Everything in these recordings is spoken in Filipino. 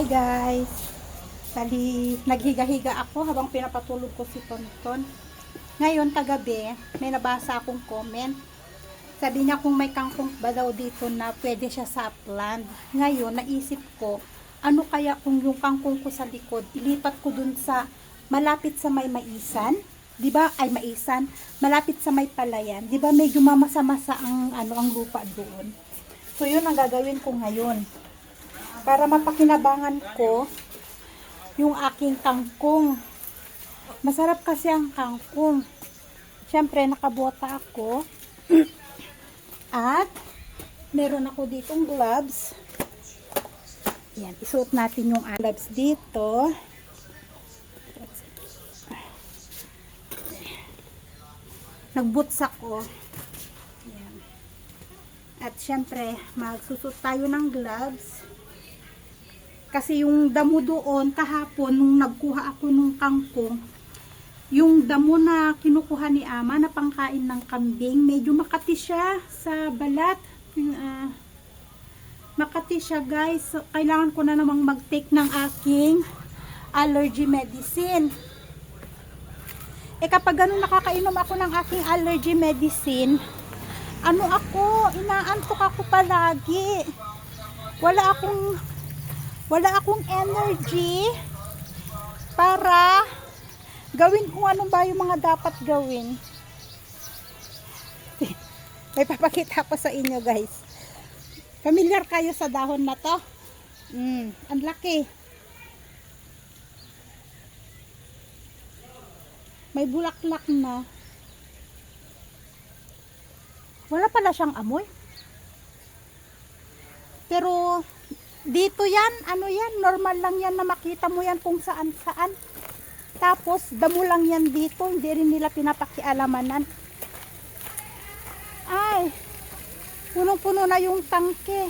Hi guys! Bali, naghiga-higa ako habang pinapatulog ko si Tonton. Ngayon, kagabi, may nabasa akong comment. Sabi niya kung may kangkong ba daw dito na pwede siya sa upland. Ngayon, naisip ko, ano kaya kung yung kangkong ko sa likod, ilipat ko dun sa malapit sa may maisan. Diba? Ay, maisan. Malapit sa may palayan. Diba medyo mamasa-masa ang lupa doon. So, yun ang gagawin ko ngayon. Para mapakinabangan ko yung aking kangkong. Masarap kasi ang kangkong. Siyempre, nakabota ako. At, meron ako ditong gloves. Yan, isuot natin yung gloves dito. Nagboots ako. Yan. At siyempre, magsusot tayo ng gloves. Kasi yung damo doon, kahapon, nung nagkuha ako ng kangkong, yung damo na kinukuha ni Ama na pangkain ng kambing, medyo makati siya sa balat. Makati siya guys. So, kailangan ko na namang mag-take ng aking allergy medicine. Kapag ganun nakakainom ako ng aking allergy medicine, inaantok ako palagi. Wala akong energy para gawin kung ano ba yung mga dapat gawin. May papakita ko sa inyo guys. Familiar kayo sa dahon na to? Ang laki. May bulaklak na. Wala pala siyang amoy. Pero dito yan, normal lang yan na makita mo yan kung saan saan. Tapos, damo lang yan dito, hindi rin nila pinapakialamanan. Ay, punong-puno na yung tangke.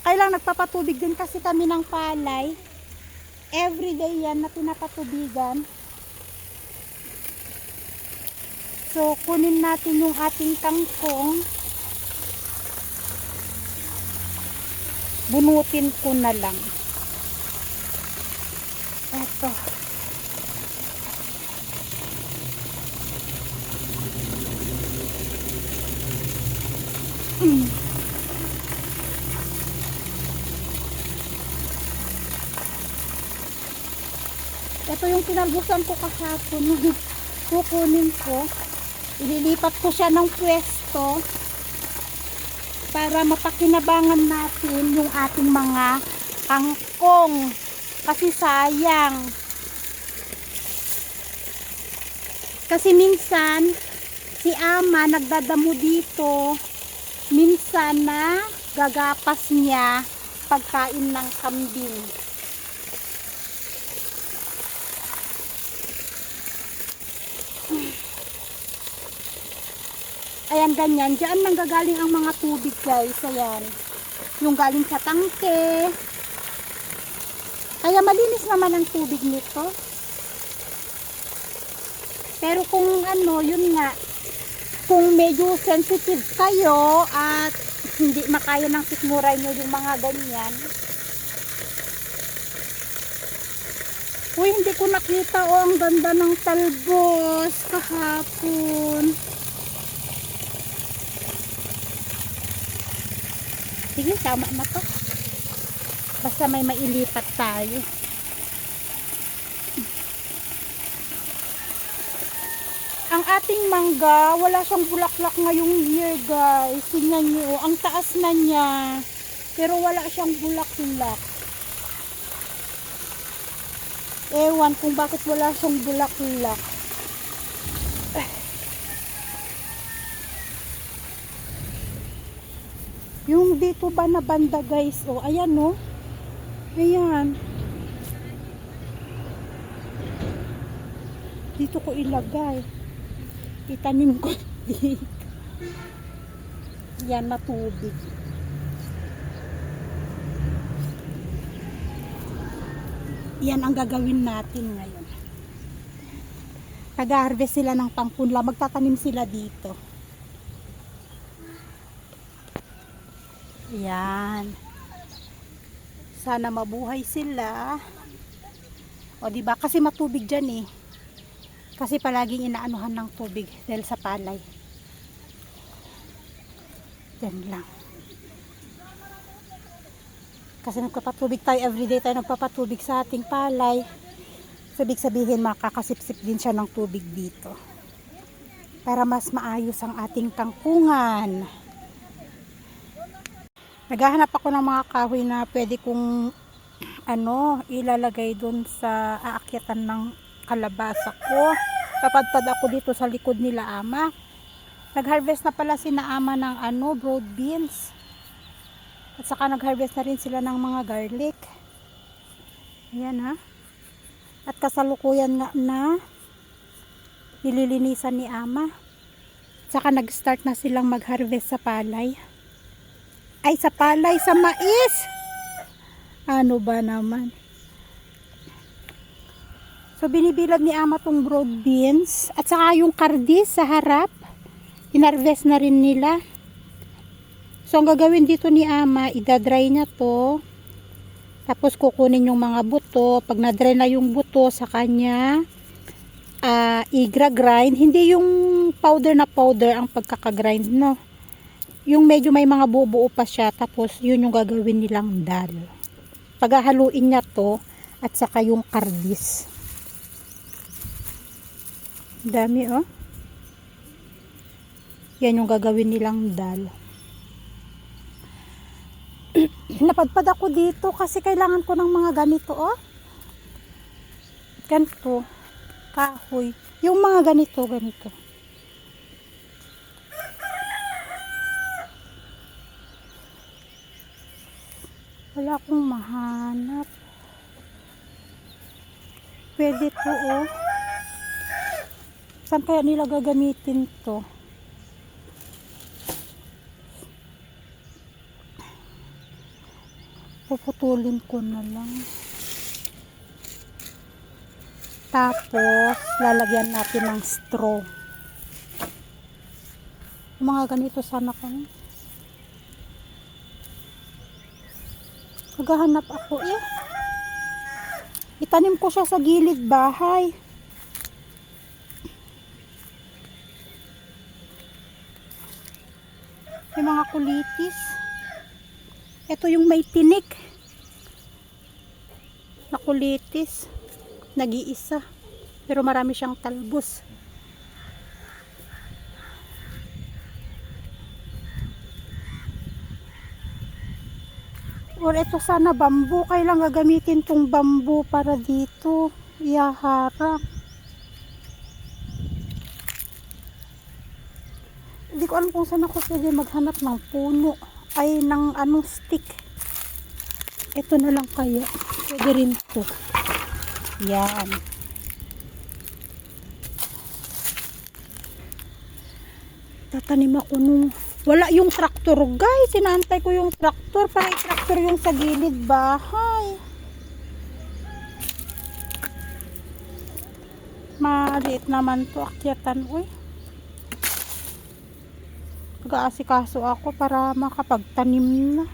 Kailang nagpapatubig din kasi kami ng palay. Everyday yan na pinapatubigan. So, kunin natin yung ating kangkong. Bunutin ko na lang. Eto. Ito yung pinalbusan ko kahapon. Kukunin ko. Ililipat ko siya ng pwesto para mapakinabangan natin yung ating mga kangkong. Kasi sayang. Kasi minsan, si Ama nagdadamo dito. Minsan na gagapas niya pagkain ng kambing. Ayan, ganyan. Diyan nanggagaling ang mga tubig guys. Ayan. Yung galing sa tangke. Kaya malinis naman ang tubig nito. Pero kung yun nga, kung medyo sensitive kayo at hindi makaya ng sikmuray nyo yung mga ganyan. Uy, hindi ko nakita ang ganda ng talbos kahapon. Sige, tama na to. Basta may mailipat tayo. Ang ating mangga, wala siyang bulaklak ngayong year guys. Tingnan nyo, ang taas na niya. Pero wala siyang bulaklak. Ewan kung bakit wala siyang bulaklak. Yung dito ba na banda guys, ayan ayan, dito ko ilagay, itanim ko dito, yan, matubig. Yan ang gagawin natin ngayon. Nag-harvest sila ng pangpunla, magtatanim sila dito. Yan. Sana mabuhay sila. O diba? Kasi matubig dyan eh. Kasi palaging inaanuhan ng tubig dahil sa palay. Yan lang. Kasi nagpapatubig tayo, everyday tayo nagpapatubig sa ating palay. Sabihin makakasipsip din siya ng tubig dito. Para mas maayos ang ating kangkungan. Naghahanap ako ng mga kahoy na pwede kong ilalagay dun sa aakyatan ng kalabasa ko. Papadpad ako dito sa likod nila ama. Nag-harvest na pala si na ama ng broad beans. At saka nag-harvest na rin sila ng mga garlic. Ayan ha. At kasalukuyan nga na nililinisan ni ama. At saka nag-start na silang mag-harvest sa palay. Ay, sa palay, sa mais! Ano ba naman? So, binibilad ni ama tong broad beans. At saka yung kardis sa harap. Inharvest na rin nila. So, ang gagawin dito ni ama, idadry niya to. Tapos, kukunin yung mga buto. Pag na-dry na yung buto sa kanya, i-grind. Hindi yung powder na powder ang pagkakagrind, no? Yung medyo may mga buo-buo pa siya. Tapos, yun yung gagawin nilang dal. Paghahaluin niya to, at saka yung kardis. Dami, oh. Yan yung gagawin nilang dal. Napadpad ako dito kasi kailangan ko ng mga ganito, oh. Ganito. Kahoy. Yung mga ganito. Wala akong mahanap. Pwede to, oh. Saan kaya nila gagamitin to? Puputulin ko na lang. Tapos, lalagyan natin ng straw. Mga ganito sana ko. Naghahanap ako eh. Itanim ko siya sa gilid bahay. May mga kulitis. Ito yung may tinik na kulitis. Nag-iisa. Pero marami siyang talbos. Or ito sana bambu. Kailang gagamitin tong bambu para dito. Iyaharap. Hindi ko alam kung saan ako pwede maghanap ng puno. Ay, ng stick. Ito na lang kaya. Pwede rin to. Yan. Tatanim ako nung wala yung traktor, guys. Sinantay ko yung traktor. Para traktor yung sa gilid bahay. Maliit naman to akyatan. Uy. Nag-aasikaso ako para makapagtanim na.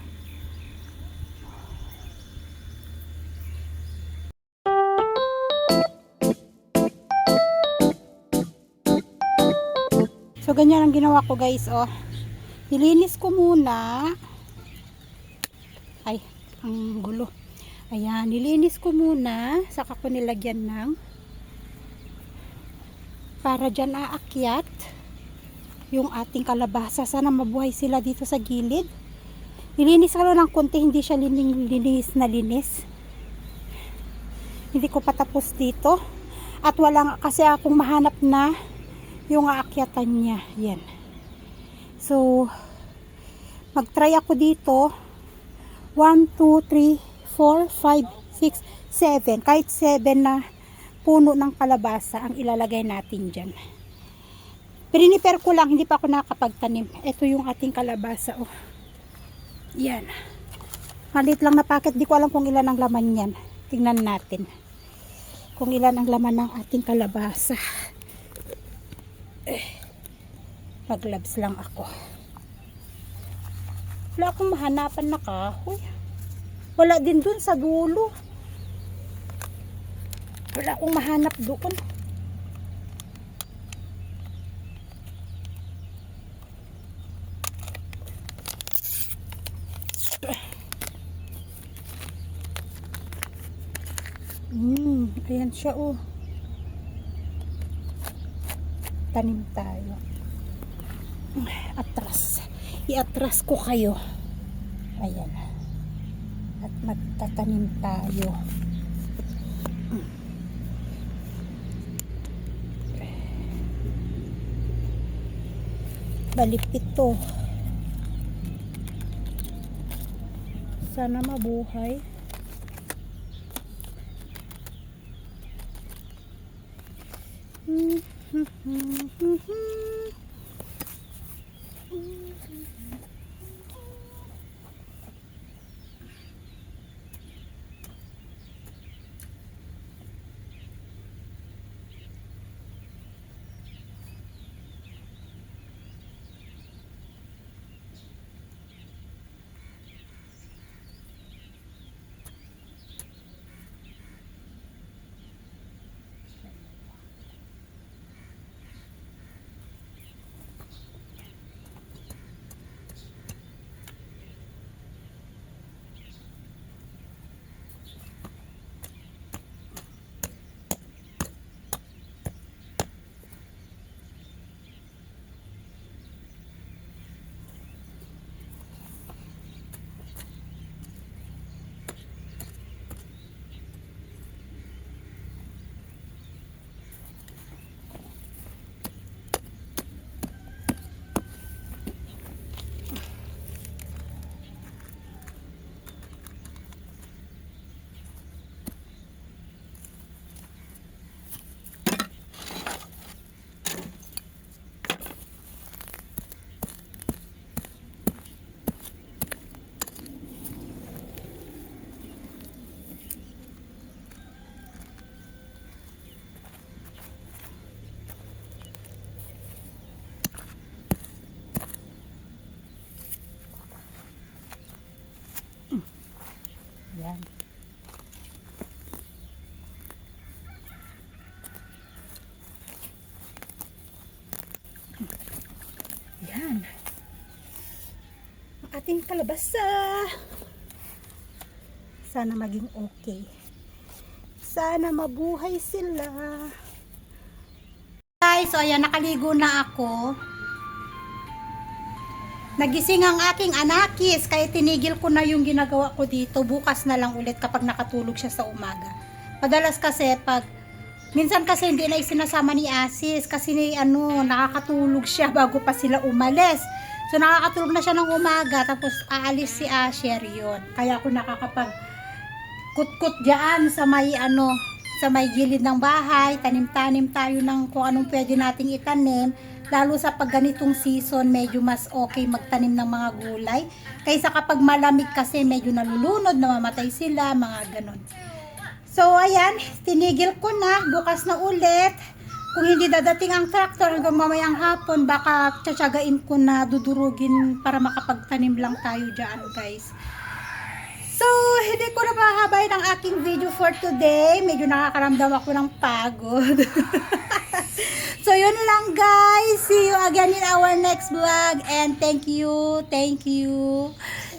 So, ganyan ang ginawa ko, guys, oh. Nilinis ko muna. Ay, ang gulo. Ayan, nilinis ko muna. Saka ko nilagyan ng para dyan aakyat yung ating kalabasa. Sana mabuhay sila dito sa gilid. Nilinis ko lang ng konti, hindi siya linis na linis. Hindi ko patapos dito. At wala kasi akong mahanap na yung aakyatan niya. Yan. So, mag-try ako dito. 1, 2, 3, 4, 5, 6, 7. Kahit 7 na puno ng kalabasa ang ilalagay natin dyan. Prepare ko lang, hindi pa ako nakapagtanim. Ito yung ating kalabasa, oh. Yan. Maliit lang na packet, di ko alam kung ilan ang laman yan. Tingnan natin kung ilan ang laman ng ating kalabasa. Mag-gloves lang ako. Wala akong mahanapan na kahoy. Wala din dun sa dulo. Wala akong mahanap doon. Ayan siya oh. Tanim tayo. Atras. I-atras ko kayo. Ayan. At magtatanim tayo. Balipit to. Sana mabuhay. Yan. Yan. Ang ating kalabasa. Sana maging okay. Sana mabuhay sila. Guys, so ayan, nakaligo na ako. Nagising ang aking anakis, kaya tinigil ko na yung ginagawa ko dito. Bukas na lang ulit kapag nakatulog siya sa umaga. Madalas kasi minsan kasi hindi na isinasama ni Asis kasi nakakatulog siya bago pa sila umalis. So nakakatulog na siya ng umaga tapos aalis si Asher yun. Kaya ako nakakapag kutkut dyan sa may gilid ng bahay. Tanim-tanim tayo ng kung anong pwede nating itanim. Lalo sa pag ganitong season, medyo mas okay magtanim ng mga gulay. Kaysa kapag malamig kasi medyo nalulunod, namamatay sila, mga ganon. So, ayan, tinigil ko na. Bukas na ulit. Kung hindi dadating ang tractor hanggang mamayang hapon, baka tsatsagain ko na dudurugin para makapagtanim lang tayo dyan, guys. So, hindi ko na mahahabay ng aking video for today. Medyo nakakaramdam ako ng pagod. So, yun lang guys. See you again in our next vlog. And thank you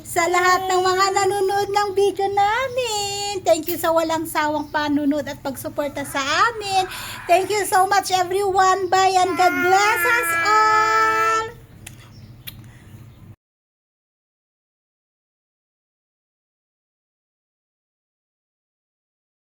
sa lahat ng mga nanonood ng video namin. Thank you sa walang sawang panunod at pagsuporta sa amin. Thank you so much everyone. Bye and God bless us all.